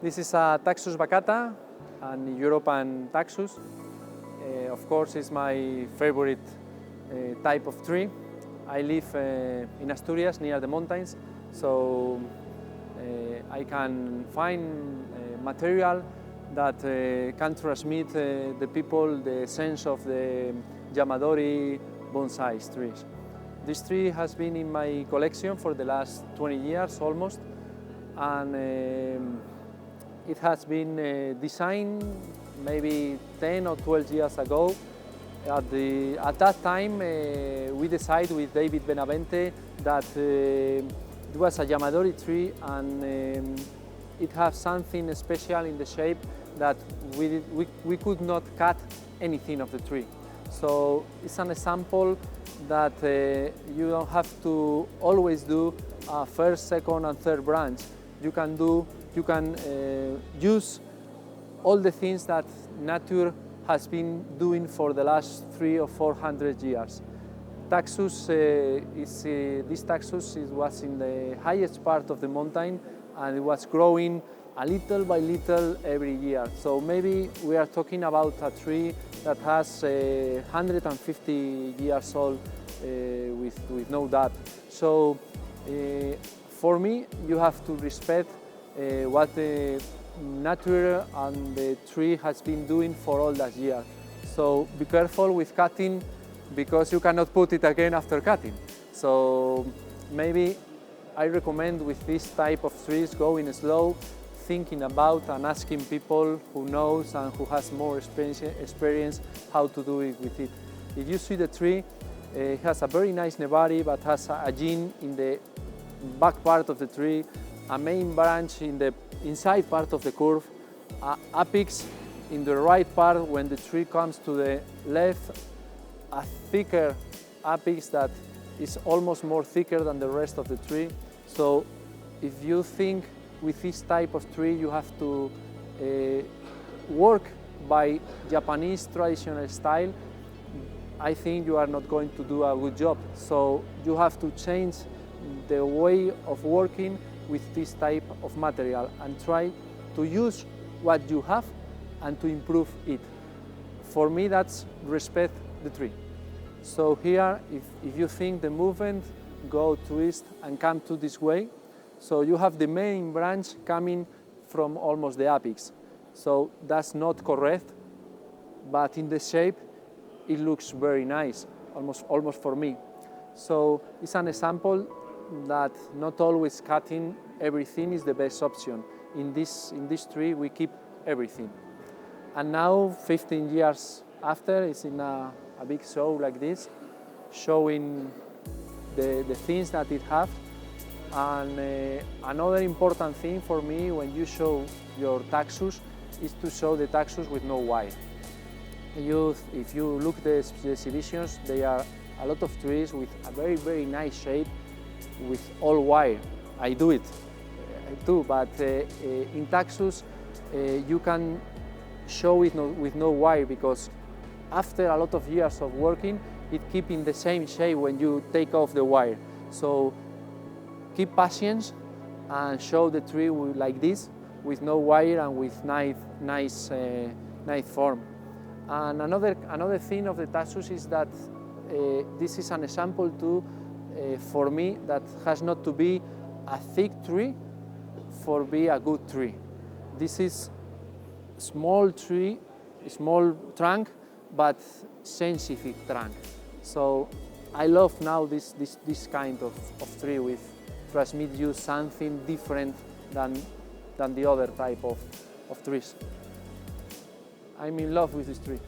This is a Taxus Baccata, an European Taxus. Of course, it's my favorite type of tree. I live in Asturias, near the mountains, so I can find material that can transmit the people the sense of the Yamadori bonsai trees. This tree has been in my collection for the last 20 years almost, and it has been designed maybe 10 or 12 years ago. At that time, we decided with David Benavente that it was a Yamadori tree, and it has something special in the shape that we could not cut anything of the tree. So it's an example that you don't have to always do a first, second, and third branch. You can use all the things that nature has been doing for the last 300 or 400 years. Taxus this Taxus was in the highest part of the mountain, and it was growing a little by little every year. So maybe we are talking about a tree that has 150 years old with no doubt. So for me, you have to respect what the nature and the tree has been doing for all that year. So be careful with cutting, because you cannot put it again after cutting. So maybe I recommend with this type of trees going slow, thinking about and asking people who knows and who has more experience how to do it with it. If you see the tree, it has a very nice nebari, but has a gene in the back part of the tree, a main branch in the inside part of the curve, apex in the right part when the tree comes to the left, a thicker apex that is almost more thicker than the rest of the tree. So if you think with this type of tree you have to work by Japanese traditional style, I think you are not going to do a good job. So you have to change the way of working with this type of material and try to use what you have and to improve it. For me, that's respect the tree. So here, if you think the movement, go twist and come to this way. So you have the main branch coming from almost the apex. So that's not correct, but in the shape, it looks very nice, almost for me. So it's an example that not always cutting everything is the best option. In this tree, we keep everything. And now, 15 years after, it's in a big show like this, showing the things that it has. And another important thing for me when you show your Taxus is to show the Taxus with no wire. If you look at the exhibitions, there are a lot of trees with a very, very nice shape with all wire. I do it too, but in Taxus you can show it with no wire, because after a lot of years of working, it keeps in the same shape when you take off the wire. So keep patience and show the tree like this, with no wire and with nice form. And another thing of the Taxus is that this is an example too, for me, that has not to be a thick tree for be a good tree. This is small tree, small trunk, but sensitive trunk. So I love now this kind of tree with transmit you something different than the other type of trees. I'm in love with this tree.